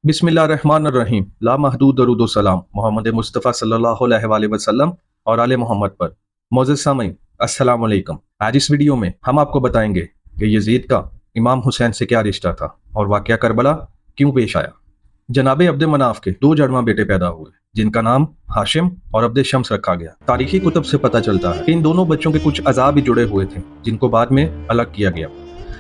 बिस्मिल्लाहिर्रहमानिर्रहीम। ला महदूद दरूद व सलाम मोहम्मद मुस्तफ़ा सल्लल्लाहु अलैहि वसल्लम और आले मोहम्मद पर। मोअज़्ज़ज़ सामीन, अस्सलाम वालेकुम। आज इस वीडियो में हम आपको बताएंगे कि यजीद का इमाम हुसैन से क्या रिश्ता था और वाक़या करबला क्यों पेश आया। जनाब अब्द मनाफ के दो जड़वा बेटे पैदा हुए जिनका नाम हाशिम और अब्द शम्स रखा गया। तारीखी कुतब से पता चलता है कि इन दोनों बच्चों के कुछ अज़ाब भी जुड़े हुए थे जिनको बाद में अलग किया गया।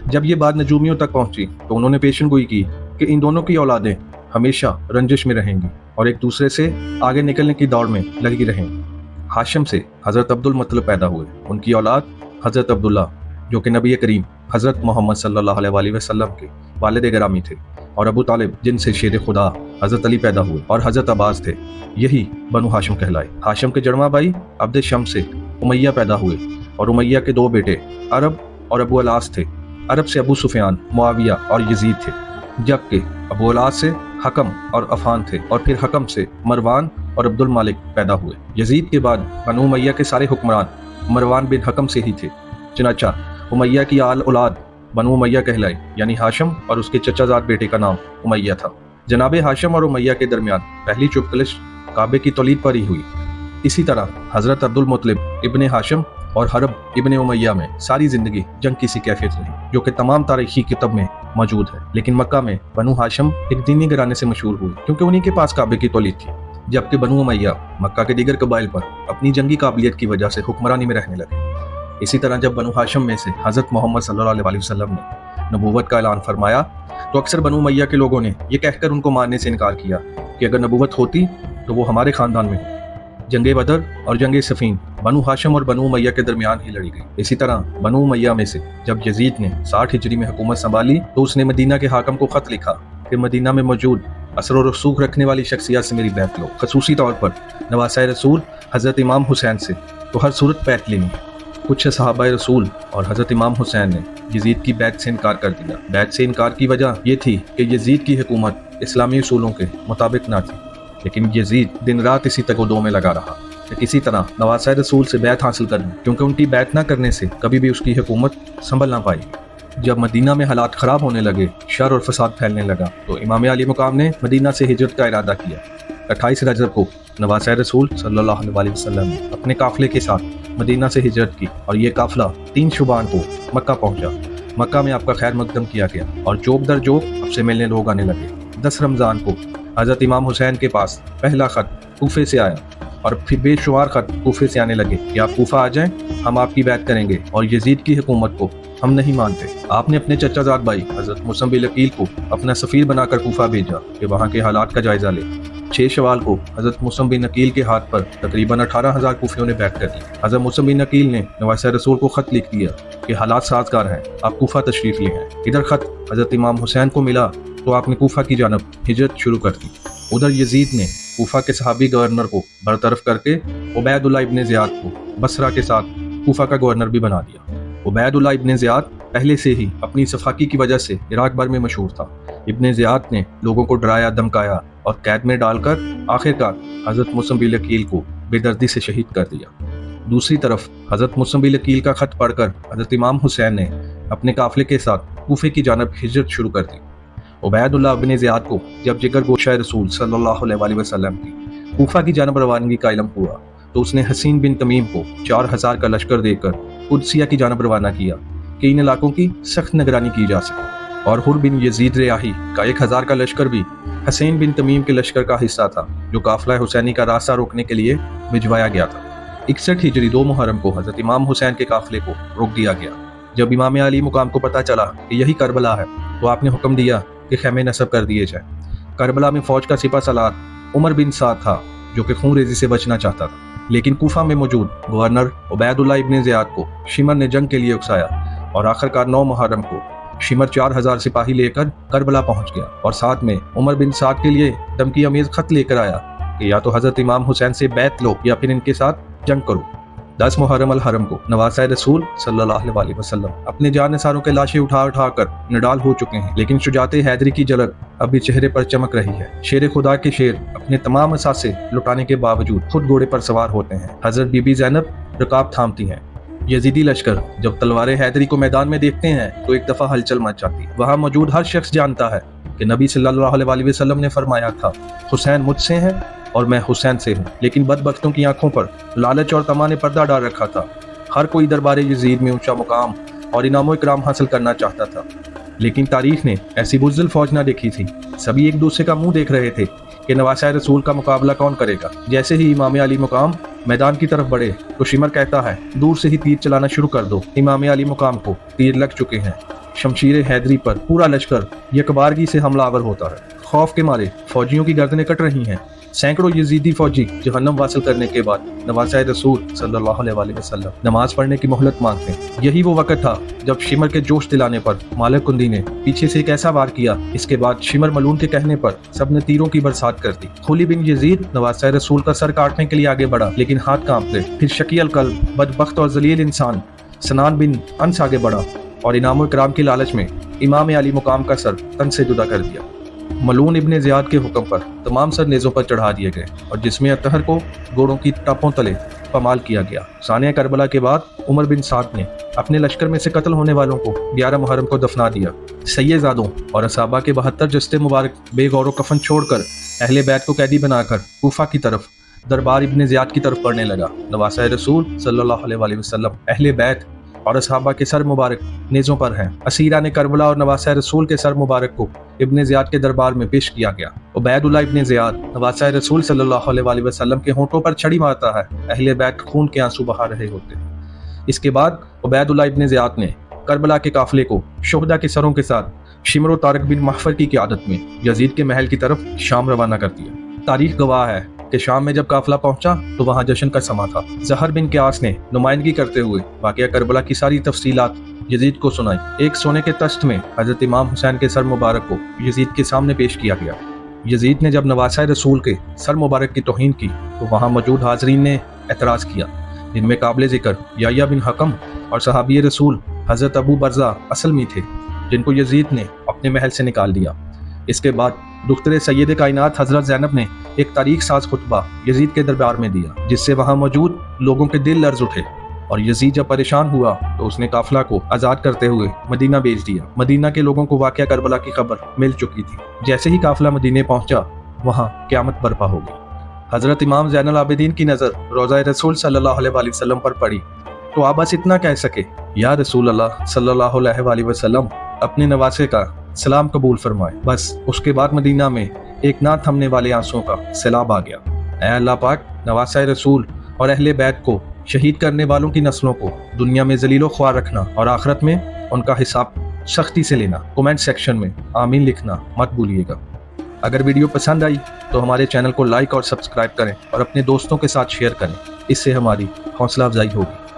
जब ये बात नजूमियों तक पहुंची तो उन्होंने पेशन गोई की कि इन दोनों की औलादें हमेशा रंजिश में रहेंगी और एक दूसरे से आगे निकलने की दौड़ में लगी रहेंगी। हाशिम से हज़रत अब्दुल मतलब पैदा हुए। उनकी औलाद हज़रत अब्दुल्ला जो कि नबी करीम हज़रत मोहम्मद सल्लल्लाहु अलैहि वसल्लम के वालिद गिरामी थे, और अबू तालिब जिनसे शेर खुदा हज़रत अली पैदा हुए और हज़रत अब्बास थे, यही बनु हाशिम कहलाए। हाशिम के जड़वा भाई अब्द शम्स से उमैया पैदा हुए और उमैया के दो बेटे अरब और अबू अलास थे। अरब से अबू सुफियान, मुआविया और यजीद थे, जबकि अबू अलास से हकम और अफान थे, और फिर हकम से मरवान और अब्दुल मालिक पैदा हुए। यजीद के बाद बनु उमैया के सारे हुक्मरान मरवान बिन हकम से ही थे। चनाचा उमैया की आल औलाद बनु उमैया कहलाई, यानी हाशिम और उसके चचाजाद बेटे का नाम उमैया था। जनाब हाशिम और उमैया के दरमियान पहली चुपकलिश काबे की तौलीद पर ही हुई। इसी तरह हज़रत अब्दुल मुत्तलिब इब्ने हाशिम और हरब इब्ने उमैया में सारी जिंदगी जंग की सी कैफियत रही, जो कि तमाम तारीखी किताब में मौजूद है। लेकिन मक्का में बनु हाशिम एक दीनी घराने से मशहूर हुए क्योंकि उन्हीं के पास काबे की तौलीद थी, जबकि बनु उमैया मक्का के दीगर कबाइल पर अपनी जंगी काबिलियत की वजह से हुक्मरानी में रहने लगे। इसी तरह जब बनु हाशिम में से हज़रत मोहम्मद सल्लल्लाहु अलैहि वसल्लम ने नबूवत का ऐलान फरमाया तो अक्सर बनु उमैया के लोगों ने यह कहकर उनको मानने से इनकार किया कि अगर नबूवत होती तो वो हमारे ख़ानदान में हो। जंगे बदर और जंगे सफ़ीन बनु हाशिम और बनु उमैया के दरमियान ही लड़ी गई। इसी तरह बनु उमैया में से जब यजीद ने 60 हिजरी में हुकूमत संभाली तो उसने मदीना के हाकम को खत लिखा कि मदीना में मौजूद असर और रसूख रखने वाली शख्सियत से मेरी बैत लो, खसूसी तौर पर नवासा रसूल हज़रत इमाम हुसैन से तो हर सूरत बैत लेनी। कुछ सहाबा रसूल और हज़रत इमाम हुसैन ने यजीद की बैत से इनकार कर दिया। बैत से इनकार की वजह यह थी कि यजीद की हुकूमत इस्लामी उसूलों के मुताबिक ना थी, लेकिन यजीद दिन रात इसी तगोदों में लगा रहा कि किसी तरह नवासा रसूल से बैत हासिल करनी, क्योंकि उनकी बैत ना करने से कभी भी उसकी हुकूमत संभल ना पाई। जब मदीना में हालात ख़राब होने लगे, शर और फसाद फैलने लगा, तो इमाम अली मुकाम ने मदीना से हिजरत का इरादा किया। 28 रजब को नवासा रसूल सल्लल्लाहु अलैहि वसल्लम ने अपने काफ़िले के साथ मदीना से हिजरत की और ये काफ़िला 3 शुबान को मक्का पहुँचा। मक्का में आपका खैर मकदम किया गया और जोक दर जोक आपसे मिलने लोग आने लगे। 10 रमज़ान को हज़रत इमाम हुसैन के पास पहला ख़त कूफे से आया और फिर बेशुमार ख़त कूफे से आने लगे कि आप कूफा आ जाएं, हम आपकी बैत करेंगे और यजीद की हुकूमत को हम नहीं मानते। आपने अपने चचाजाद भाई हज़रत मुसम बिन अकील को अपना सफ़ीर बनाकर कूफा भेजा कि वहाँ के हालात का जायज़ा ले। 6 शवाल को हज़रत मुसम बिन अकील के हाथ पर तकरीबन 18,000 कूफियों ने बैत कर ली। हज़रत मुसम बिन अकील ने नवासा रसूल को ख़त लिख दिया कि हालात साजगार हैं, आप कूफा तशरीफ़ ले हैं। इधर ख़त हज़रत इमाम हुसैन को मिला तो आपने कूफा की जानब हिजरत शुरू कर दी। उधर यजीद ने कूफा के सहाबी गवर्नर को बरतरफ करके उबैदुल्लाह इब्ने ज़ियाद को बसरा के साथ कूफा का गवर्नर भी बना दिया। उबैदुल्लाह इब्ने ज़ियाद पहले से ही अपनी सफाकी की वजह से इराक भर में मशहूर था। इब्ने ज़ियाद ने लोगों को डराया, धमकाया और कैद में डालकर आखिरकार हज़रत मुसम बिन अकील को बेदर्दी से शहीद कर दिया। दूसरी तरफ हज़रत मुसम बिन अकील का ख़त पढ़कर हज़रत इमाम हुसैन ने अपने काफ़िले के साथ कूफे की जानब हिजरत शुरू कर दी। उबैदुल्लाह इब्ने ज़ियाद को जब जिगर गोशा रसूल सल्लल्लाहु अलैहि वसल्लम की कूफा की जानब रवानगी का इल्म हुआ तो उसने हसीन बिन तमीम को 4000 का लश्कर देकर कुदसिया की जानब रवाना किया कि इन इलाकों की सख्त निगरानी की जा सके। और हुर बिन यजीद रियाही का 1000 का लश्कर भी हसीन बिन तमीम के लश्कर का हिस्सा था, जो काफिला हुसैनी का रास्ता रोकने के लिए भिजवाया गया था। 61 हिजरी 2 मुहर्रम को हज़रत इमाम हुसैन के काफिले को रोक दिया गया। जब इमाम अली मुकाम को पता चला कि यही करबला है तो आपने हुक्म दिया कि खैमे नस्ब कर दिए जाए। करबला में फौज का सिपा सलार उमर बिन साद था, जो कि खून रेजी से बचना चाहता था, लेकिन कूफा में मौजूद गवर्नर उबैदुल्लाह इब्ने ज़ियाद को शिमर ने जंग के लिए उकसाया और आखिरकार 9 मुहर्रम को शिमर 4000 सिपाही लेकर करबला पहुंच गया और साथ में उमर बिन साद के लिए धमकी अमेज खत लेकर आया कि या तो हज़रत इमाम हुसैन से बैत लो या फिर इनके साथ जंग करो। 10 मुहर्रम अल हरम को नवासा रसूल सल्लल्लाहु अलैहि वसल्लम अपने जानिसारों के लाशें उठा उठा कर निडाल हो चुके हैं, लेकिन शुजाते हैदरी की झलक अभी चेहरे पर चमक रही है। शेर खुदा के शेर अपने तमाम असासे लुटाने के बावजूद खुद घोड़े पर सवार होते हैं। हजरत बीबी ज़ैनब रकाब थामती हैं। यजीदी लश्कर जब तलवार हैदरी को मैदान में देखते हैं तो एक दफा हलचल मच जाती है। वहाँ मौजूद हर शख्स जानता है کہ नबी सल्लल्लाहु अलैहि वसल्लम ने फरमाया था, हुसैन मुझसे हैं और मैं हुसैन से हूँ। लेकिन बदबख्तों की आंखों पर लालच और तमा ने पर्दा डाल रखा था। हर कोई दरबार यजीद में ऊंचा मुकाम और इनाम इकराम हासिल करना चाहता था, लेकिन तारीख ने ऐसी बुज़दिल फौज ना देखी थी। सभी एक दूसरे का मुंह देख रहे थे कि नवासा रसूल का मुकाबला कौन करेगा। जैसे ही इमाम अली मुकाम मैदान की तरफ बढ़े तो शिमर कहता है, दूर से ही तीर चलाना शुरू कर दो। इमाम अली मुकाम को तीर लग चुके हैं। शमशीर हैदरी पर पूरा लश्कर यकबारगी से हमलावर होता है। खौफ के मारे फौजियों की गर्दनें कट रही हैं। सैकड़ों यजीदी फौजी जहन्नम वासिल करने के बाद नवासा रसूल सल्लल्लाहु अलैहि वसल्लम नमाज पढ़ने की मोहलत मांगते हैं। यही वो वक्त था जब शिमर के जोश दिलाने पर मालिक कुंदी ने पीछे से एक ऐसा वार किया। इसके बाद शिमर मलून के कहने पर सबने तीरों की बरसात कर दी। खुली बिन यजीद नवासा रसूल का सर काटने के लिए आगे बढ़ा, लेकिन हाथ कांप गए। फिर शकील कल्ब बदबख्त और जलील इंसान सनान बिन अंस आगे बढ़ा और इनाम इकराम की लालच में इमाम अली मुकाम का सर तन से जुदा कर दिया। मलून इब्ने ज़ियाद के हुक्म पर तमाम सर नेज़ों पर चढ़ा दिए गए और जिस्म अतहर को घोड़ों की टापों तले पमाल किया गया। सानिया करबला के बाद उमर बिन साद ने अपने लश्कर में से कत्ल होने वालों को 11 मुहर्रम को दफना दिया। सैयदादों और असहाबा के 72 जस्ते मुबारक बेगौर कफन छोड़कर अहले बैत को कैदी बनाकर कूफा की तरफ दरबार इब्ने ज़ियाद की तरफ बढ़ने लगा। नवासा रसूल सल्लल्लाहु अलैहि वसल्लम अहले बैत और असहाबा के सर मुबारक नेज़ों पर हैं। असीरा ने करबला और नवासा रसूल के सर मुबारक को इब्ने ज़ियाद के दरबार में पेश किया गया। उबैदुल्लाह इब्ने ज़ियाद नवासा रसूल सल्लल्लाहु अलैहि वसल्लम के होंठों पर छड़ी मारता है। अहले बैत खून के आंसू बहा रहे होते हैं। इसके बाद उबैदुल्लाह इब्ने ज़ियाद ने करबला के काफिले को शुहदा के सरों के साथ शिमर तारिक बिन महफर की क़ियादत में यजीद के महल की तरफ शाम रवाना कर दिया। तारीख गवाह है कि शाम में जब काफिला पहुंचा तो वहां जश्न का समा था। ज़हर बिन क़ियास ने नुमाइंदगी करते हुए वाक़या करबला की सारी तफसीलात यजीद को सुनाई। एक सोने के तख्त में हज़रत इमाम हुसैन के सर मुबारक को यजीद के सामने पेश किया गया। यजीद ने जब नवासा रसूल के सर मुबारक की तौहीन की तो वहाँ मौजूद हाजरीन ने एतराज़ किया, जिनमें काबिल ज़िक्र याह्या बिन हकम और सहाबी रसूल हज़रत अबू बरज़ा असलमी थे, जिनको यजीद ने अपने महल से निकाल दिया। इसके बाद दुख्तरे सैयद कायनात हज़रत ज़ैनब ने एक तारीख साज खुतबा यजीद के दरबार में दिया, जिससे वहाँ मौजूद लोगों के दिल लर्ज उठे और यजीद जब परेशान हुआ तो उसने काफिला को आज़ाद करते हुए मदीना भेज दिया। मदीना के लोगों को वाक़या करबला की खबर मिल चुकी थी। जैसे ही काफिला मदीने पहुंचा वहाँ क़यामत बर्पा हो गई। हज़रत इमाम ज़ैनुल आबिदीन की नज़र रोज़ा रसूल सल्लल्लाहु अलैहि वसल्लम पर पड़ी तो आप बस इतना कह सके, या रसूल अल्लाह सल्लल्लाहु अलैहि वसल्लम अपने नवासे का सलाम कबूल फरमाए। बस उसके बाद मदीना में एक ना थमने वाले आंसुओं का सैलाब आ गया। ऐ अल्लाह पाक, नवासा रसूल और अहले बैत को शहीद करने वालों की नस्लों को दुनिया में जलीलो ख्वार रखना और आखिरत में उनका हिसाब सख्ती से लेना। कमेंट सेक्शन में आमीन लिखना मत भूलिएगा। अगर वीडियो पसंद आई तो हमारे चैनल को लाइक और सब्सक्राइब करें और अपने दोस्तों के साथ शेयर करें। इससे हमारी हौसला अफजाई होगी।